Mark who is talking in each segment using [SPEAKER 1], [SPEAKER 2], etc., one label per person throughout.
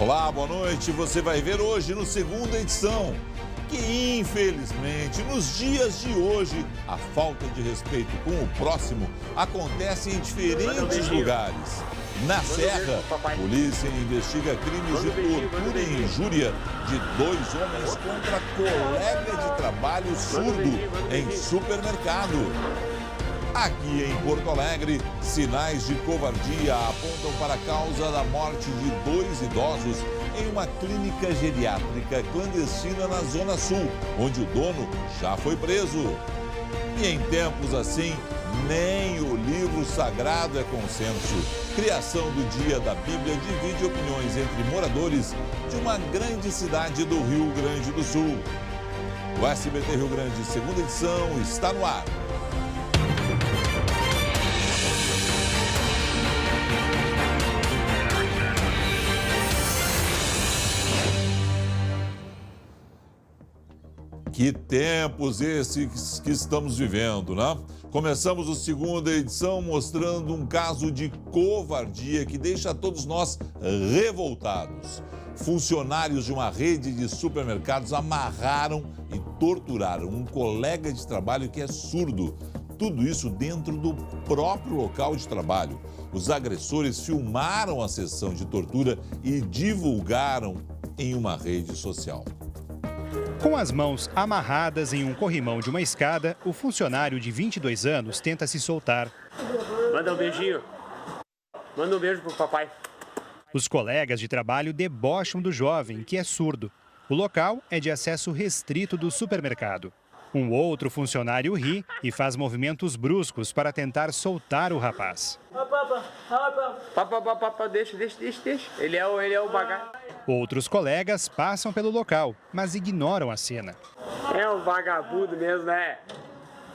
[SPEAKER 1] Olá, boa noite. Você vai ver hoje no Segunda Edição que, infelizmente, nos dias de hoje, a falta de respeito com o próximo acontece em diferentes lugares. Na Serra, a polícia investiga crimes de tortura e injúria de 2 homens contra colega de trabalho surdo em supermercado. Aqui em Porto Alegre, sinais de covardia apontam para a causa da morte de 2 idosos em uma clínica geriátrica clandestina na Zona Sul, onde o dono já foi preso. E em tempos assim, nem o livro sagrado é consenso. Criação do Dia da Bíblia divide opiniões entre moradores de uma grande cidade do Rio Grande do Sul. O SBT Rio Grande, Segunda Edição, está no ar. Que tempos esses que estamos vivendo, né? Começamos a segunda edição mostrando um caso de covardia que deixa todos nós revoltados. Funcionários de uma rede de supermercados amarraram e torturaram um colega de trabalho que é surdo. Tudo isso dentro do próprio local de trabalho. Os agressores filmaram a sessão de tortura e divulgaram em uma rede social.
[SPEAKER 2] Com as mãos amarradas em um corrimão de uma escada, o funcionário de 22 anos tenta se soltar.
[SPEAKER 3] Manda um beijinho. Manda um beijo pro papai.
[SPEAKER 2] Os colegas de trabalho debocham do jovem, que é surdo. O local é de acesso restrito do supermercado. Um outro funcionário ri e faz movimentos bruscos para tentar soltar o rapaz.
[SPEAKER 3] Deixa. Ele é o bagaço.
[SPEAKER 2] Outros colegas passam pelo local, mas ignoram a cena.
[SPEAKER 3] É um vagabundo mesmo, né?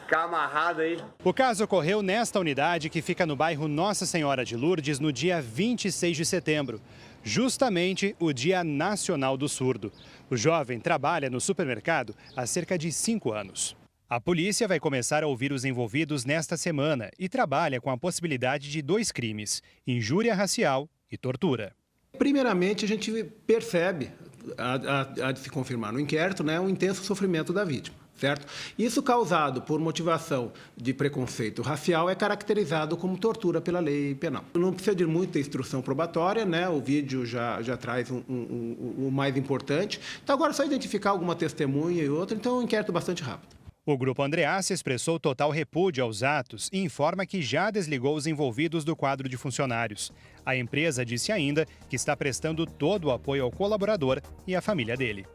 [SPEAKER 3] Ficar amarrado aí.
[SPEAKER 2] O caso ocorreu nesta unidade que fica no bairro Nossa Senhora de Lourdes no dia 26 de setembro, justamente o Dia Nacional do Surdo. O jovem trabalha no supermercado há cerca de 5 anos. A polícia vai começar a ouvir os envolvidos nesta semana e trabalha com a possibilidade de 2 crimes: injúria racial e tortura.
[SPEAKER 4] Primeiramente, a gente percebe, há de se confirmar no inquérito, né, o intenso sofrimento da vítima, certo? Isso causado por motivação de preconceito racial é caracterizado como tortura pela lei penal. Não precisa de muita instrução probatória, né? O vídeo já traz o mais importante. Então, agora é só identificar alguma testemunha e outra, então é um inquérito bastante rápido.
[SPEAKER 2] O Grupo Andreassi expressou total repúdio aos atos e informa que já desligou os envolvidos do quadro de funcionários. A empresa disse ainda que está prestando todo o apoio ao colaborador e à família dele.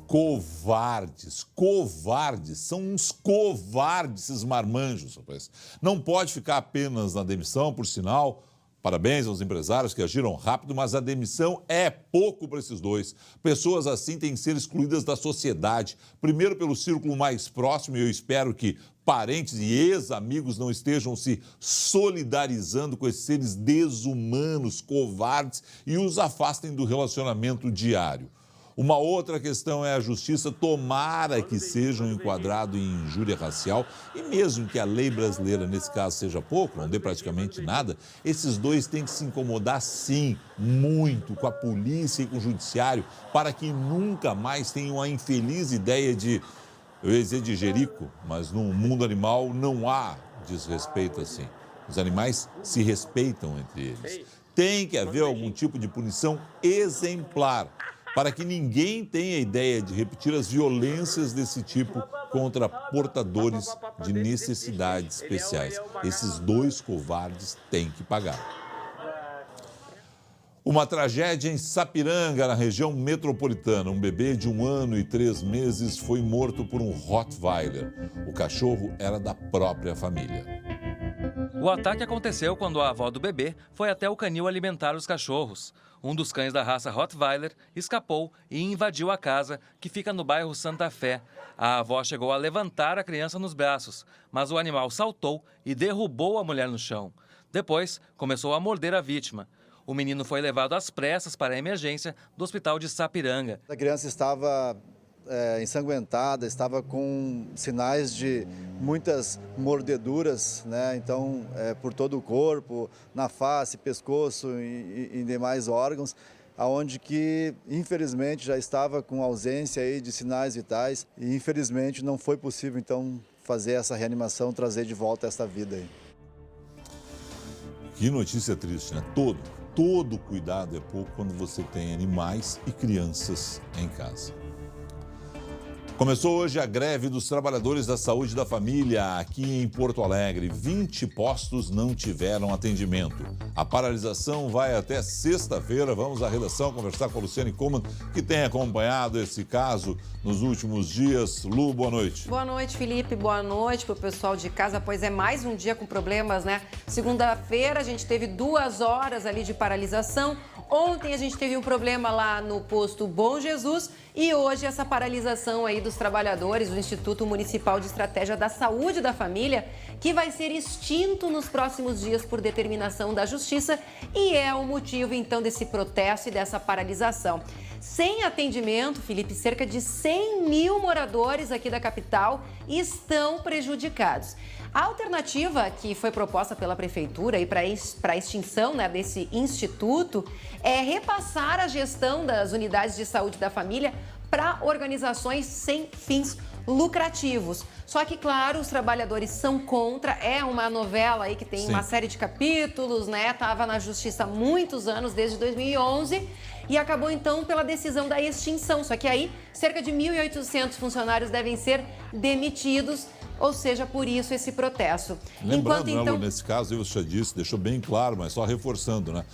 [SPEAKER 1] Covardes, são uns covardes esses marmanjos, rapaz. Não pode ficar apenas na demissão, por sinal. Parabéns aos empresários que agiram rápido, mas a demissão é pouco para esses dois. Pessoas assim têm que ser excluídas da sociedade. Primeiro pelo círculo mais próximo, e eu espero que parentes e ex-amigos não estejam se solidarizando com esses seres desumanos, covardes, e os afastem do relacionamento diário. Uma outra questão é a justiça, tomara que sejam enquadrados em injúria racial, e mesmo que a lei brasileira, nesse caso, seja pouco, não dê praticamente nada, esses dois têm que se incomodar, sim, muito com a polícia e com o judiciário, para que nunca mais tenham a infeliz ideia de, eu ia dizer de Jerico, mas no mundo animal não há desrespeito assim. Os animais se respeitam entre eles. Tem que haver algum tipo de punição exemplar, para que ninguém tenha ideia de repetir as violências desse tipo contra portadores de necessidades especiais. Esses dois covardes têm que pagar. Uma tragédia em Sapiranga, na região metropolitana. Um bebê de 1 ano e 3 meses foi morto por um Rottweiler. O cachorro era da própria família.
[SPEAKER 5] O ataque aconteceu quando a avó do bebê foi até o canil alimentar os cachorros. Um dos cães da raça Rottweiler escapou e invadiu a casa, que fica no bairro Santa Fé. A avó chegou a levantar a criança nos braços, mas o animal saltou e derrubou a mulher no chão. Depois, começou a morder a vítima. O menino foi levado às pressas para a emergência do hospital de Sapiranga.
[SPEAKER 6] A criança estava ensanguentada, estava com sinais de muitas mordeduras, né? Então, por todo o corpo, na face, pescoço e demais órgãos. aonde que infelizmente já estava com ausência aí de sinais vitais e infelizmente não foi possível então fazer essa reanimação, trazer de volta essa vida aí.
[SPEAKER 1] Que notícia triste, né? Todo cuidado é pouco quando você tem animais e crianças em casa. Começou hoje a greve dos trabalhadores da saúde da família aqui em Porto Alegre. 20 postos não tiveram atendimento. A paralisação vai até sexta-feira. Vamos à redação conversar com a Luciane Kuhlmann, que tem acompanhado esse caso nos últimos dias. Lu, boa noite.
[SPEAKER 7] Boa noite, Felipe. Boa noite para o pessoal de casa. Pois é, mais um dia com problemas, né? Segunda-feira a gente teve 2 horas ali de paralisação. Ontem a gente teve um problema lá no posto Bom Jesus e hoje essa paralisação aí dos trabalhadores do Instituto Municipal de Estratégia da Saúde da Família, que vai ser extinto nos próximos dias por determinação da Justiça e é o motivo então desse protesto e dessa paralisação. Sem atendimento, Felipe, cerca de 100 mil moradores aqui da capital estão prejudicados. A alternativa que foi proposta pela Prefeitura para a extinção, né, desse instituto é repassar a gestão das unidades de saúde da família para organizações sem fins lucrativos. Só que, claro, os trabalhadores são contra. É uma novela aí que tem uma série de capítulos, né? Estava na Justiça há muitos anos, desde 2011, e acabou então pela decisão da extinção. Só que aí cerca de 1.800 funcionários devem ser demitidos. Ou seja, por isso esse protesto.
[SPEAKER 1] Lembrando, então, nesse caso, você já disse, deixou bem claro, mas só reforçando, né?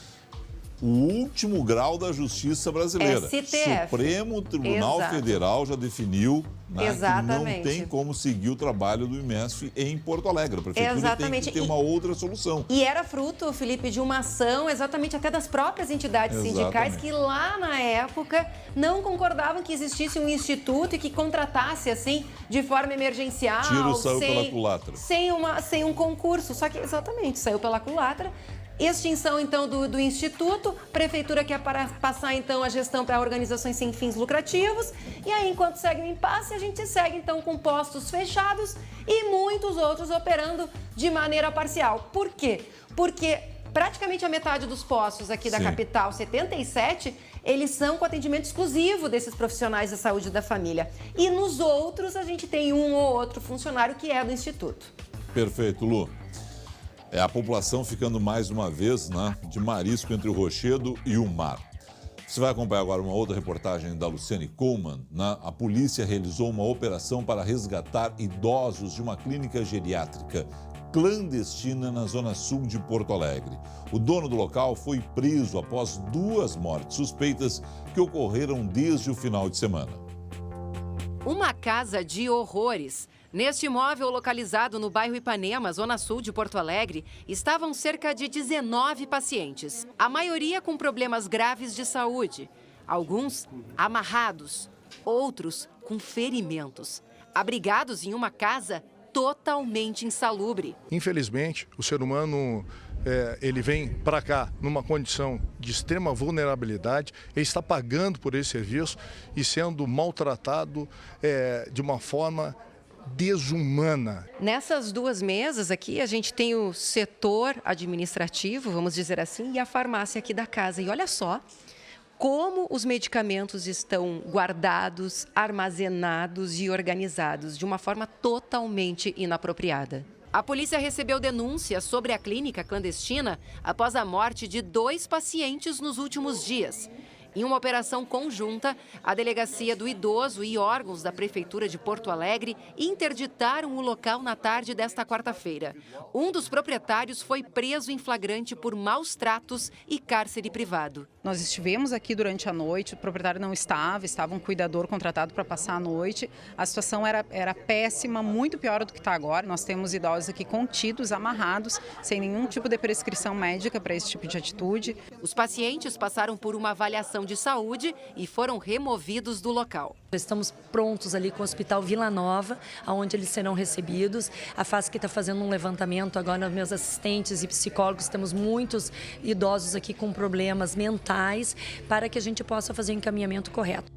[SPEAKER 1] O último grau da Justiça brasileira.
[SPEAKER 7] STF.
[SPEAKER 1] Supremo Tribunal Federal já definiu, né, que não tem como seguir o trabalho do IMESF em Porto Alegre. A Prefeitura tem que ter uma outra solução.
[SPEAKER 7] E era fruto, Felipe, de uma ação exatamente até das próprias entidades sindicais que lá na época não concordavam que existisse um instituto e que contratasse assim de forma emergencial.
[SPEAKER 1] Tiro saiu pela culatra.
[SPEAKER 7] Sem um concurso. Só que exatamente, saiu pela culatra. Extinção, então, do Instituto, Prefeitura quer passar, então, a gestão para organizações sem fins lucrativos. E aí, enquanto segue o impasse, a gente segue, então, com postos fechados e muitos outros operando de maneira parcial. Por quê? Porque praticamente a metade dos postos aqui da capital, 77, eles são com atendimento exclusivo desses profissionais da saúde da família. E nos outros, a gente tem um ou outro funcionário que é do Instituto.
[SPEAKER 1] Perfeito, Lu. É a população ficando mais uma vez, né, de marisco entre o rochedo e o mar. Você vai acompanhar agora uma outra reportagem da Luciane Kuhlmann, né? A polícia realizou uma operação para resgatar idosos de uma clínica geriátrica clandestina na zona sul de Porto Alegre. O dono do local foi preso após 2 mortes suspeitas que ocorreram desde o final de semana.
[SPEAKER 7] Uma casa de horrores. Neste imóvel localizado no bairro Ipanema, zona sul de Porto Alegre, estavam cerca de 19 pacientes. A maioria com problemas graves de saúde. Alguns amarrados, outros com ferimentos. Abrigados em uma casa totalmente insalubre.
[SPEAKER 8] Infelizmente, o ser humano ele vem para cá numa condição de extrema vulnerabilidade, ele está pagando por esse serviço e sendo maltratado de uma forma desumana.
[SPEAKER 7] Nessas 2 mesas aqui, a gente tem o setor administrativo, vamos dizer assim, e a farmácia aqui da casa. E olha só como os medicamentos estão guardados, armazenados e organizados de uma forma totalmente inapropriada. A polícia recebeu denúncias sobre a clínica clandestina após a morte de 2 pacientes nos últimos dias. Em uma operação conjunta, a Delegacia do Idoso e órgãos da Prefeitura de Porto Alegre interditaram o local na tarde desta quarta-feira. Um dos proprietários foi preso em flagrante por maus tratos e cárcere privado.
[SPEAKER 9] Nós estivemos aqui durante a noite, o proprietário não estava um cuidador contratado para passar a noite. A situação era péssima, muito pior do que está agora. Nós temos idosos aqui contidos, amarrados, sem nenhum tipo de prescrição médica para esse tipo de atitude.
[SPEAKER 7] Os pacientes passaram por uma avaliação de saúde e foram removidos do local.
[SPEAKER 10] Estamos prontos ali com o Hospital Vila Nova, onde eles serão recebidos. A FASC está fazendo um levantamento agora, meus assistentes e psicólogos, temos muitos idosos aqui com problemas mentais para que a gente possa fazer o encaminhamento correto.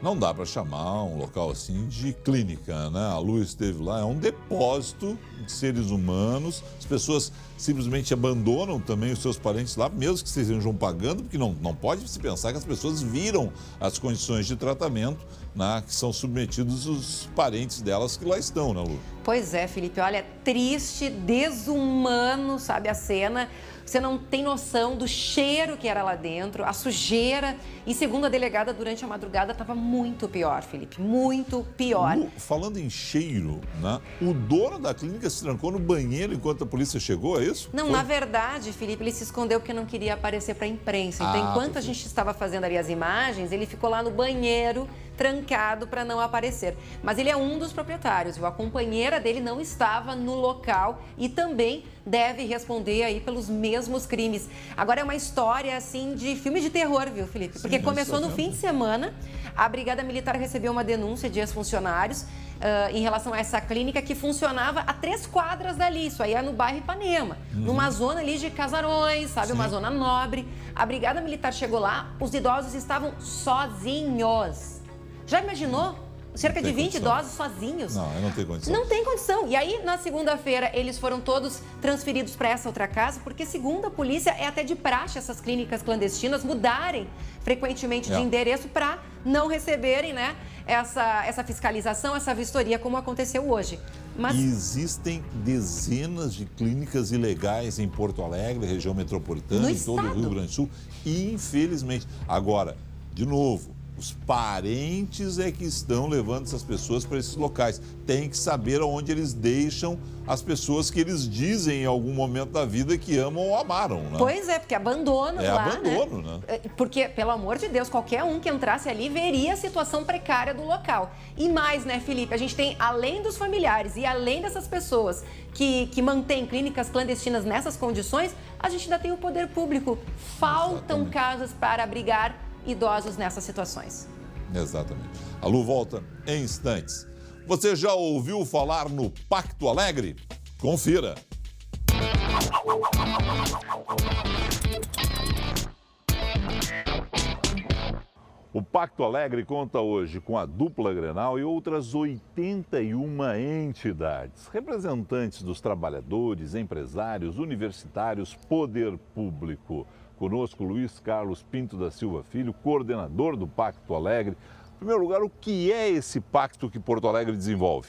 [SPEAKER 1] Não dá para chamar um local assim de clínica, né? A Lu esteve lá, é um depósito de seres humanos. As pessoas simplesmente abandonam também os seus parentes lá, mesmo que estejam pagando, porque não pode se pensar que as pessoas viram as condições de tratamento, né, que são submetidos os parentes delas que lá estão, né, Lu?
[SPEAKER 7] Pois é, Felipe, olha, triste, desumano, sabe, a cena. Você não tem noção do cheiro que era lá dentro, a sujeira. E segundo a delegada, durante a madrugada estava muito pior, Felipe, muito pior.
[SPEAKER 1] Lu, falando em cheiro, né, o dono da clínica se trancou no banheiro enquanto a polícia chegou, é isso?
[SPEAKER 7] Não,
[SPEAKER 1] Foi?
[SPEAKER 7] na verdade, Felipe, ele se escondeu porque não queria aparecer para a imprensa. Então, enquanto a gente estava fazendo ali as imagens, ele ficou lá no banheiro, trancado para não aparecer. Mas ele é um dos proprietários, viu? A companheira dele não estava no local e também deve responder aí pelos mesmos crimes. Agora é uma história, assim, de filme de terror, viu, Felipe? Porque começou no fim de semana, a Brigada Militar recebeu uma denúncia de ex-funcionários em relação a essa clínica que funcionava a 3 quadras dali, isso aí é no bairro Ipanema, numa zona ali de casarões, sabe, uma zona nobre. A Brigada Militar chegou lá, os idosos estavam sozinhos. Já imaginou? Cerca de 20 idosos sozinhos.
[SPEAKER 1] Não, não tem condição.
[SPEAKER 7] Não tem condição. E aí, na segunda-feira, eles foram todos transferidos para essa outra casa, porque, segundo a polícia, é até de praxe essas clínicas clandestinas mudarem frequentemente de endereço para não receberem, né, essa fiscalização, essa vistoria, como aconteceu hoje. Mas
[SPEAKER 1] existem dezenas de clínicas ilegais em Porto Alegre, região metropolitana, em todo o Rio Grande do Sul, infelizmente. Agora, de novo, os parentes é que estão levando essas pessoas para esses locais. Tem que saber onde eles deixam as pessoas que eles dizem em algum momento da vida que amam ou amaram, né?
[SPEAKER 7] Pois é, porque abandono lá,
[SPEAKER 1] abandono, né?
[SPEAKER 7] Porque, pelo amor de Deus, qualquer um que entrasse ali veria a situação precária do local. E mais, né, Felipe? A gente tem, além dos familiares e além dessas pessoas que mantêm clínicas clandestinas nessas condições, a gente ainda tem o poder público. Faltam casas para abrigar idosos nessas situações.
[SPEAKER 1] Exatamente. A Lu volta em instantes. Você já ouviu falar no Pacto Alegre? Confira. O Pacto Alegre conta hoje com a dupla Grenal e outras 81 entidades, representantes dos trabalhadores, empresários, universitários, poder público. Conosco, Luiz Carlos Pinto da Silva Filho, coordenador do Pacto Alegre. Em primeiro lugar, o que é esse pacto que Porto Alegre desenvolve?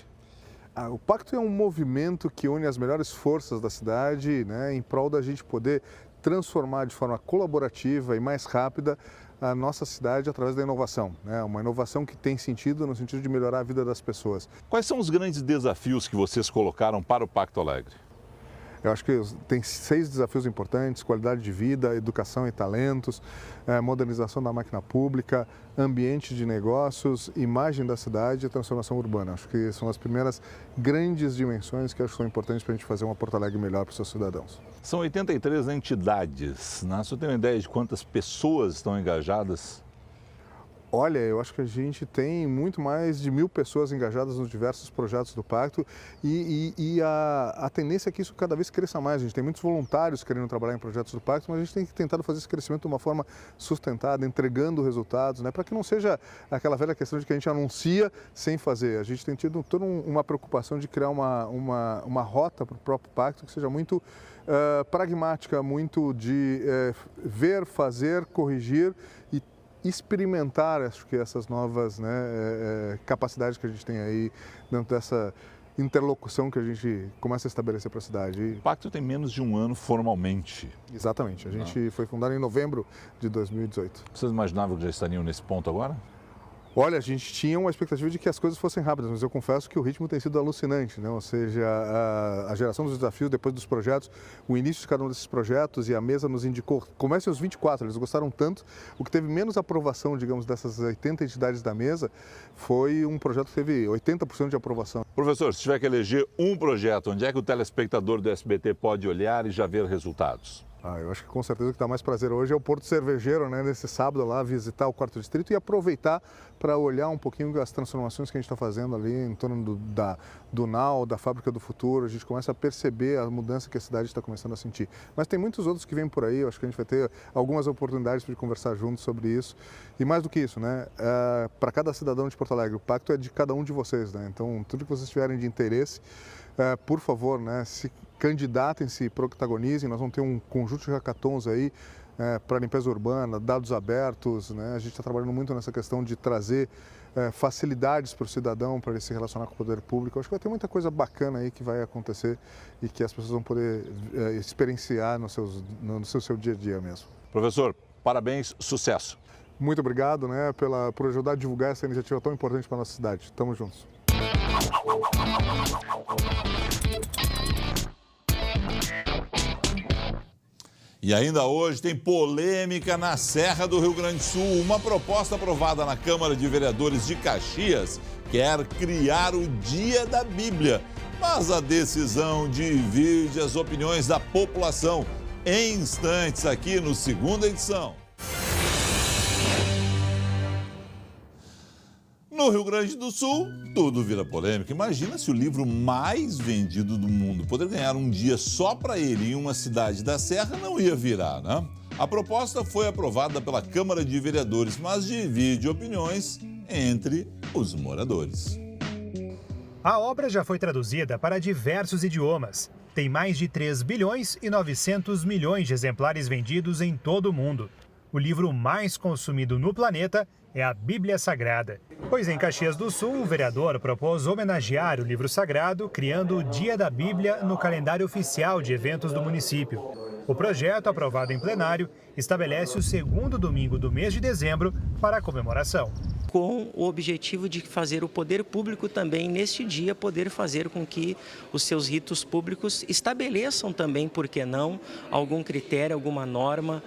[SPEAKER 11] O pacto é um movimento que une as melhores forças da cidade, né, em prol da gente poder transformar de forma colaborativa e mais rápida a nossa cidade através da inovação, né? Uma inovação que tem sentido no sentido de melhorar a vida das pessoas.
[SPEAKER 1] Quais são os grandes desafios que vocês colocaram para o Pacto Alegre?
[SPEAKER 11] Eu acho que tem 6 desafios importantes: qualidade de vida, educação e talentos, modernização da máquina pública, ambiente de negócios, imagem da cidade e transformação urbana. Acho que são as primeiras grandes dimensões que acho que são importantes para a gente fazer uma Porto Alegre melhor para os seus cidadãos.
[SPEAKER 1] São 83 entidades, né? Você tem uma ideia de quantas pessoas estão engajadas?
[SPEAKER 11] Olha, eu acho que a gente tem muito mais de 1.000 pessoas engajadas nos diversos projetos do Pacto e a tendência é que isso cada vez cresça mais. A gente tem muitos voluntários querendo trabalhar em projetos do Pacto, mas a gente tem tentado fazer esse crescimento de uma forma sustentada, entregando resultados, né, para que não seja aquela velha questão de que a gente anuncia sem fazer. A gente tem tido toda uma preocupação de criar uma rota para o próprio Pacto que seja muito pragmática, muito de ver, fazer, corrigir e experimentar, acho que essas novas, né, capacidades que a gente tem aí dentro dessa interlocução que a gente começa a estabelecer para a cidade.
[SPEAKER 1] O Pacto tem menos de um ano formalmente.
[SPEAKER 11] Exatamente. A gente foi fundado em novembro de 2018.
[SPEAKER 1] Vocês imaginavam que já estariam nesse ponto agora?
[SPEAKER 11] Olha, a gente tinha uma expectativa de que as coisas fossem rápidas, mas eu confesso que o ritmo tem sido alucinante, né? Ou seja, a geração dos desafios depois dos projetos, o início de cada um desses projetos e a mesa nos indicou, comecem os 24, eles gostaram tanto, o que teve menos aprovação, digamos, dessas 80 entidades da mesa, foi um projeto que teve 80% de aprovação.
[SPEAKER 1] Professor, se tiver que eleger um projeto, onde é que o telespectador do SBT pode olhar e já ver resultados?
[SPEAKER 11] Eu acho que com certeza o que dá mais prazer hoje é o Porto Cervejeiro, né? Nesse sábado lá, visitar o 4º Distrito e aproveitar para olhar um pouquinho as transformações que a gente está fazendo ali em torno do NAU, da Fábrica do Futuro. A gente começa a perceber a mudança que a cidade está começando a sentir. Mas tem muitos outros que vêm por aí, eu acho que a gente vai ter algumas oportunidades de conversar juntos sobre isso. E mais do que isso, né? Para cada cidadão de Porto Alegre, o pacto é de cada um de vocês, né? Então, tudo que vocês tiverem de interesse, por favor, né? Se candidatem, se protagonizem. Nós vamos ter um conjunto de hackathons aí para limpeza urbana, dados abertos, né? A gente está trabalhando muito nessa questão de trazer facilidades para o cidadão, para ele se relacionar com o poder público. Eu acho que vai ter muita coisa bacana aí que vai acontecer e que as pessoas vão poder experienciar no seu dia a dia mesmo.
[SPEAKER 1] Professor, parabéns, sucesso.
[SPEAKER 11] Muito obrigado, né, por ajudar a divulgar essa iniciativa tão importante para a nossa cidade. Tamo juntos.
[SPEAKER 1] E ainda hoje tem polêmica na Serra do Rio Grande do Sul. Uma proposta aprovada na Câmara de Vereadores de Caxias quer criar o Dia da Bíblia. Mas a decisão divide as opiniões da população. Em instantes, aqui no Segunda Edição. No Rio Grande do Sul, tudo vira polêmica. Imagina se o livro mais vendido do mundo poder ganhar um dia só para ele em uma cidade da Serra, não ia virar, né? A proposta foi aprovada pela Câmara de Vereadores, mas divide opiniões entre os moradores.
[SPEAKER 2] A obra já foi traduzida para diversos idiomas. Tem mais de 3 bilhões e 900 milhões de exemplares vendidos em todo o mundo. O livro mais consumido no planeta é a Bíblia Sagrada. Pois em Caxias do Sul, o vereador propôs homenagear o livro sagrado, criando o Dia da Bíblia no calendário oficial de eventos do município. O projeto, aprovado em plenário, estabelece o segundo domingo do mês de dezembro para a comemoração.
[SPEAKER 12] Com o objetivo de fazer o poder público também, neste dia, poder fazer com que os seus ritos públicos estabeleçam também, por que não, algum critério, alguma norma,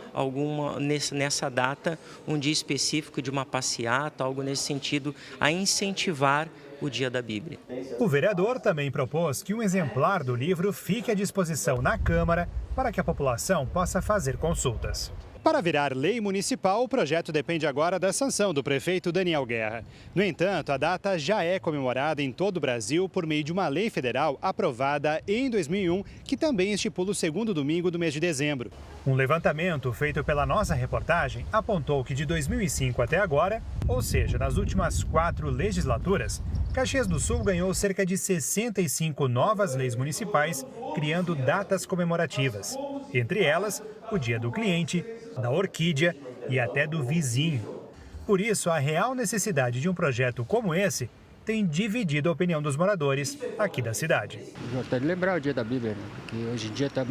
[SPEAKER 12] nessa data, um dia específico de uma passeata, algo nesse sentido, a incentivar o Dia da Bíblia.
[SPEAKER 2] O vereador também propôs que um exemplar do livro fique à disposição na Câmara para que a população possa fazer consultas. Para virar lei municipal, o projeto depende agora da sanção do prefeito Daniel Guerra. No entanto, a data já é comemorada em todo o Brasil por meio de uma lei federal aprovada em 2001, que também estipula o segundo domingo do mês de dezembro. Um levantamento feito pela nossa reportagem apontou que de 2005 até agora, ou seja, nas últimas 4 legislaturas, Caxias do Sul ganhou cerca de 65 novas leis municipais, criando datas comemorativas. Entre elas, o Dia do Cliente, da Orquídea e até do Vizinho. Por isso, a real necessidade de um projeto como esse tem dividido a opinião dos moradores aqui da cidade.
[SPEAKER 13] Gostaria de lembrar o Dia da Bíblia, né? Porque hoje em dia está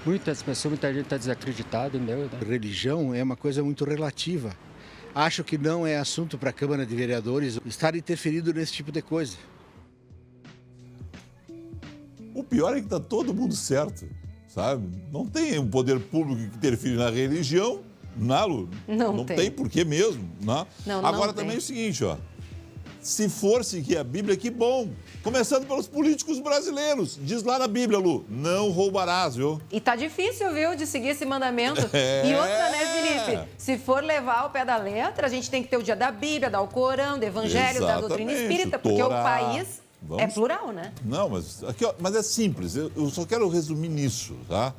[SPEAKER 13] muitas pessoas, muita gente está desacreditada em Deus. Né?
[SPEAKER 14] Religião é uma coisa muito relativa. Acho que não é assunto para a Câmara de Vereadores estar interferindo nesse tipo de coisa.
[SPEAKER 1] O pior é que está todo mundo certo, sabe? Não tem um poder público que interfere na religião, Lu? Não tem porquê mesmo. Né? Agora também é o seguinte, ó. Se for seguir a Bíblia, que bom. Começando pelos políticos brasileiros. Diz lá na Bíblia, Lu, não roubarás, viu?
[SPEAKER 7] E tá difícil, viu, de seguir esse mandamento. E outra, né, Felipe? Se for levar ao pé da letra, a gente tem que ter o dia da Bíblia, do Alcorão, do Evangelho, da doutrina espírita, porque o país é plural, né?
[SPEAKER 1] Não, mas, aqui, ó, mas é simples. Eu só quero resumir nisso, tá?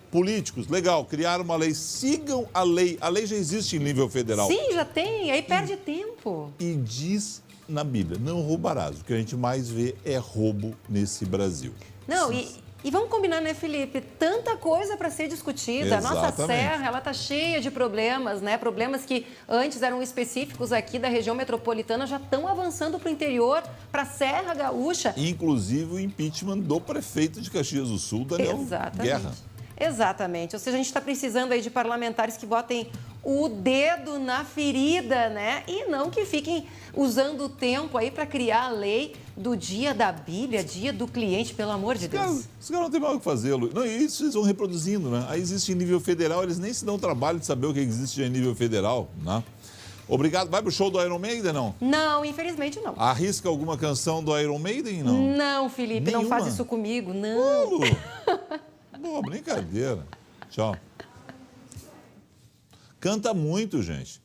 [SPEAKER 1] Políticos, legal, criaram uma lei, sigam a lei. A lei já existe em nível federal.
[SPEAKER 7] Sim, já tem, aí perde tempo.
[SPEAKER 1] E diz na Bíblia, não roubarás. O que a gente mais vê é roubo nesse Brasil.
[SPEAKER 7] Não, e vamos combinar, né, Felipe? Tanta coisa para ser discutida.
[SPEAKER 1] Exatamente.
[SPEAKER 7] A nossa serra, ela tá cheia de problemas, né? Problemas que antes eram específicos aqui da região metropolitana, já estão avançando para o interior, para a Serra Gaúcha.
[SPEAKER 1] Inclusive o impeachment do prefeito de Caxias do Sul, Daniel Guerra.
[SPEAKER 7] Exatamente. Ou seja, a gente está precisando aí de parlamentares que botem o dedo na ferida, né? E não que fiquem usando o tempo aí para criar a lei do Dia da Bíblia, Dia do Cliente, pelo amor de Deus.
[SPEAKER 1] Os caras não tem mais o que fazer, Lu. Não, isso eles vão reproduzindo, né? Aí existe em nível federal, eles nem se dão trabalho de saber o que existe em nível federal, né? Obrigado. Vai pro show do Iron Maiden, não?
[SPEAKER 7] Não, infelizmente não.
[SPEAKER 1] Arrisca alguma canção do Iron Maiden, não?
[SPEAKER 7] Não, Felipe,
[SPEAKER 1] Nenhuma?
[SPEAKER 7] não faz isso comigo, não.
[SPEAKER 1] Pô, brincadeira. Tchau. Canta muito, gente.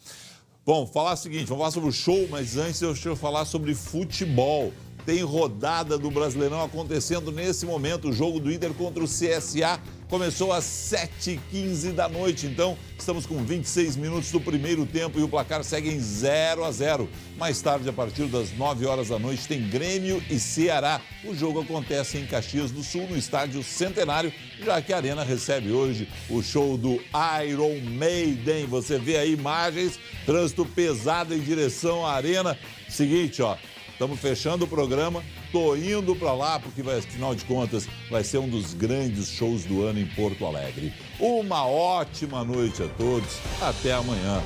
[SPEAKER 1] Bom, falar o seguinte, vamos falar sobre o show, mas antes eu deixo eu falar sobre futebol. Tem rodada do Brasileirão acontecendo nesse momento. O jogo do Inter contra o CSA começou às 7h15 da noite. Então, estamos com 26 minutos do primeiro tempo e o placar segue em 0-0. Mais tarde, a partir das 9 horas da noite, tem Grêmio e Ceará. O jogo acontece em Caxias do Sul, no estádio Centenário, já que a Arena recebe hoje o show do Iron Maiden. Você vê aí imagens, trânsito pesado em direção à Arena. Seguinte, ó. Estamos fechando o programa, tô indo para lá porque, afinal de contas, vai ser um dos grandes shows do ano em Porto Alegre. Uma ótima noite a todos, até amanhã.